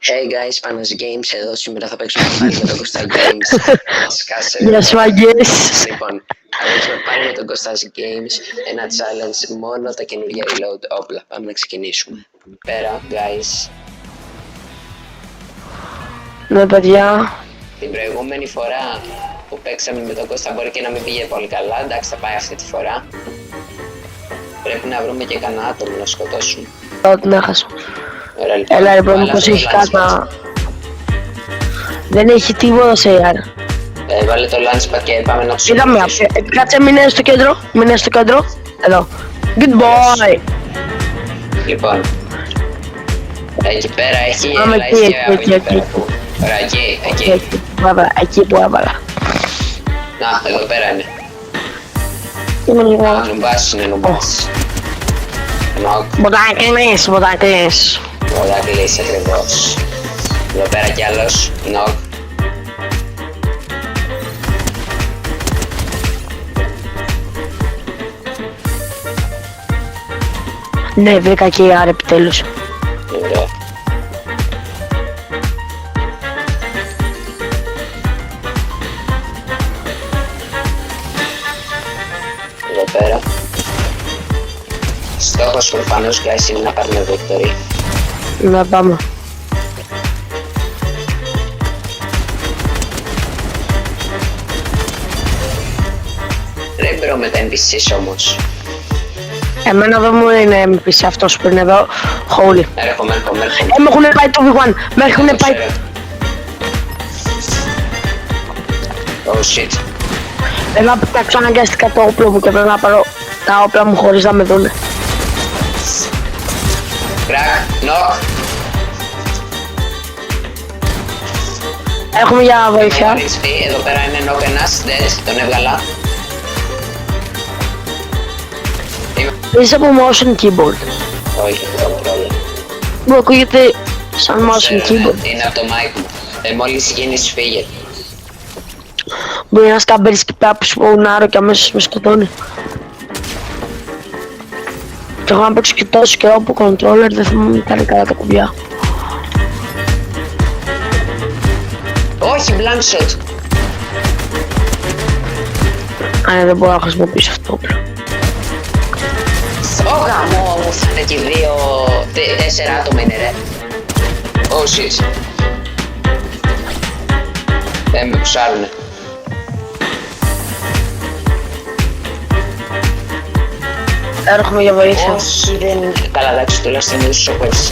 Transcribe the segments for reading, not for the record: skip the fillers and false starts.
Hey guys, Panos Games εδώ. Σήμερα θα παίξουμε πάλι με τον Κωστά Games. Σκάσε. Γεια σου αγγές. Λοιπόν, θα παίξουμε πάλι με τον Κωστά Games ένα challenge μόνο τα καινούργια reload όπλα. Πάμε να ξεκινήσουμε. Πέρα, guys. Ναι, παιδιά. Την προηγούμενη φορά που παίξαμε με τον Κώστα μπορεί και να μην πήγε πολύ καλά. Εντάξει, θα πάει αυτή τη φορά. Πρέπει να βρούμε και κανένα άτομο να σκοτώσουμε. Την έχασα. Ωραία, λοιπόν. Έλα ρε παιδί, πως έχει κάτα. Δεν έχει τίποτα σε AR. Βάλε το launchpad και πάμε να τους Είδαμε, κάτσε, μείνε στο κέντρο. Μείνε στο κέντρο. Εδώ. Good boy. Λοιπόν, εκεί πέρα έχει Πάμε εκεί. Ωραία, Εκεί που έβαλα. Να, εδώ πέρα είναι. Είμαι λίγο. Νουμπάς είναι νουμπάς. Μποτάκλης. Όλα κλείσει ακριβώς. Εδώ πέρα κι άλλος. Νοκ. Ναι, βρήκα και AR επιτέλους. Ωραία. Εδώ πέρα. Στόχος προφανώς guys είναι να πάρουμε victory. Να πάμε. Δεν μπρω με τα NPCs όμως. Εμένα δεν μου είναι NPC αυτός που είναι εδώ. Holy. Έρχομαι. Με έχουνε πάει το V1. Με έχουνε πάει. Oh shit. Δεν θα πετάξω αναγκαστικά το όπλο μου και πρέπει να πάρω τα όπλα μου χωρίς να με δούνε. Crack, knock. Έχουμε για βοήθεια. Εδώ πέρα είναι knock ένας, dead, τον έβγαλα. Είσαι από motion keyboard. Όχι, controller. Μου ακούγεται σαν motion keyboard. Είναι από το mic μου. Μόλις γίνεις φύγε. Μπορεί να σκαμπέρεις και πέρα που σπονάρω και αμέσως με σκοτώνει. Και έχω να παίξω και τόσο καιρό που controller δεν θυμάμαι κάνει καλά τα κουμπιά. Όχι, blank shot. Αν δεν μπορώ να χρησιμοποιήσω αυτό το όπλο. Ω γαμό μου, θα είναι και τέσσερα άτομα είναι ρε. Oh shit. Δεν με πουσάρουνε. Έρχομαι για βοήθεια. Όχι, δεν είναι. Καλά, εντάξει, τουλάχιστον είναι σοκές.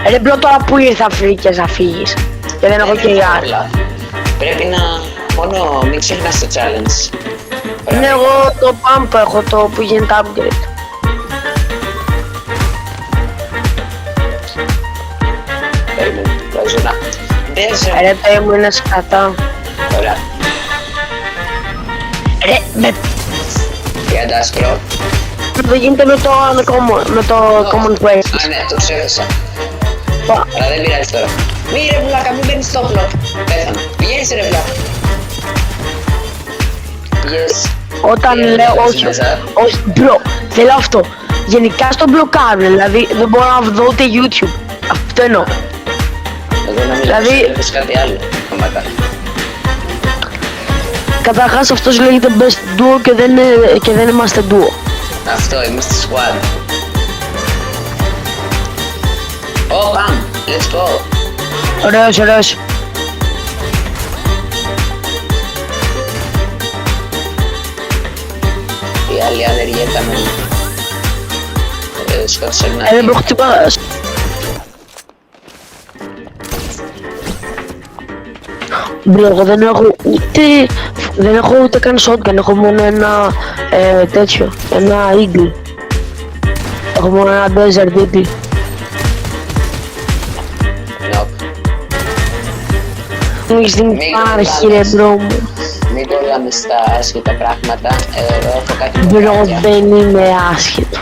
Ρε μπλο, τώρα που ήρθα βρήκες να φύγεις. Και δεν έχω και AR. Πρέπει να... μόνο μην ξεχνάς το challenge. Ναι, εγώ το pump έχω, το που γίνεται upgrade. Περίμενε, βάζω να... Ρε παιδί μου είναι σκατά. Ωραία. Ρε, με... Για άσπρο. Δεν γίνεται με το common quest. Α, ναι, το ξέχασα. Αλλά δεν πειράζει τώρα. Μη ρε βλάκα, μην μπαίνεις στο όπλο. Πέθανα. Πηγαίνεις ρε βλάκα. Yes. Όταν λέω όχι, μπρο, θέλω αυτό. Γενικά στο μπλοκάρουν, δηλαδή δεν μπορώ να δω ούτε YouTube. Αυτό εννοώ. Εγώ νομίζω Δηλαδή- ότι έχεις κάτι άλλο. Κομμάτα. Καταρχάς αυτός λέγεται best duo και δεν είμαστε duo. Αυτό, είμαστε squad. Ω, πάμε. Let's go. Ωραίος. Η άλλη ανεργία ήταν... σκότωσε ένα... Δεν προχτυπάς. Μπρο, εγώ δεν έχω ούτε καν shotgun, έχω μόνο ένα τέτοιο, ένα eagle. Έχω μόνο ένα desert eagle. Νοκ. Δεν υπάρχει ρε μπρο μου. Μην κολλάμε στα άσχετα πράγματα. Έχω κάτι Μπρο, μοντάκια. δεν είναι άσχετο.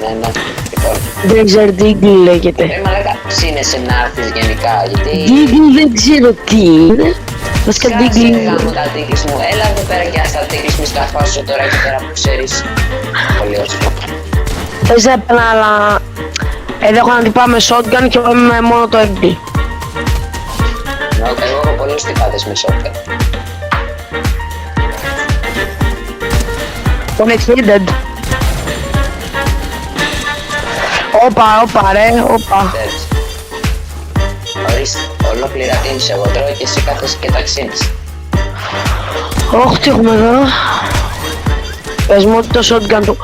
Ναι. Λοιπόν. Desert eagle λέγεται. Μαλάκα, ψήνεσαι να έρθεις γενικά, γιατί... Eagle δεν ξέρω τι είναι. Βασικά Κάτσε eagle. γάμο τα τίκης μου. Έλα εδώ πέρα και ας τα τίκης μου σκαφάσω τώρα και πέρα που ξέρεις. Πολύ όσο. Θες να επαναλα... Δεν έχω να την πάμε shotgun και εγώ είμαι μόνο το FD. Εγώ έχω πολλούς τυπάδες με shotgun. Είναι hidden. Όπα ρε, όπα. Τέτοιο. Ορίστε, ολόκληρα teams εγώ τρώω και εσύ κάθεσαι και ταξίνεις. Όχι, τι έχουμε εδώ. Πες μου ότι το shotgun του...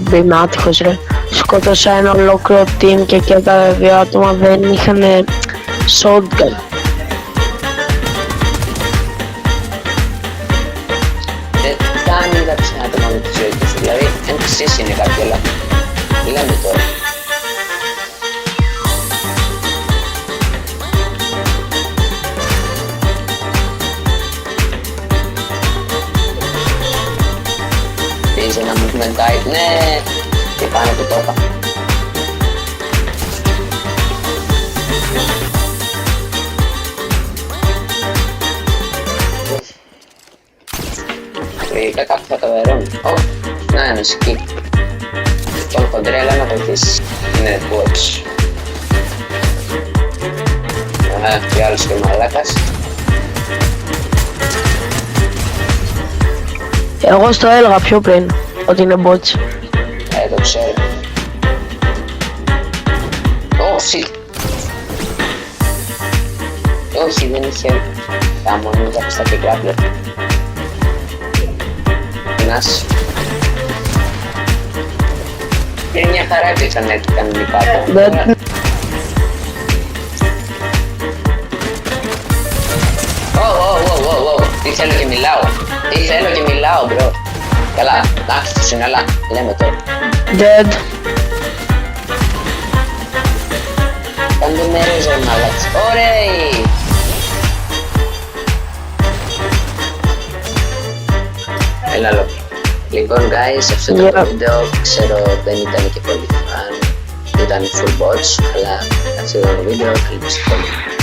ρε, είμαι άτυχος ρε. Σκότωσα ένα ολόκληρο team και τα δύο άτομα δεν είχαν shotgun. Δεν κάνει να πεις άτομα με τη ζωή τους, δηλαδή δεν ξέρεις είναι κάποιο, αλλά λέμε τώρα. Είσαι ένα movement type, ναι, και πάνω που το είπα. Βρήκα κάποιο θα το βερώνει. Να ένας εκεί. Τον κοντρέλα να βοηθήσει. Είναι watch. Και άλλος και μαλάκας. Εγώ στο έλεγα πιο πριν ότι είναι bots. Το ξέρω. Shit. Όχι, δεν είχε κάμον, δεν στα και grappler. Νας. Είναι μια χαρά και σαν έτσι κανονικά. Τι θέλω και μιλάω. Τι θέλω και μιλάω, bro. Καλά, άχθος είναι, αλλά λέμε τώρα. Dead. Κάντε με ρίζα, μάλαξ. Ωραίοι! Έλα λόγω. Λοιπόν, guys, αυτό το βίντεο ξέρω δεν ήταν και πολύ φαν. Ήταν full bots, αλλά αυτό το βίντεο θα λείψει πολύ.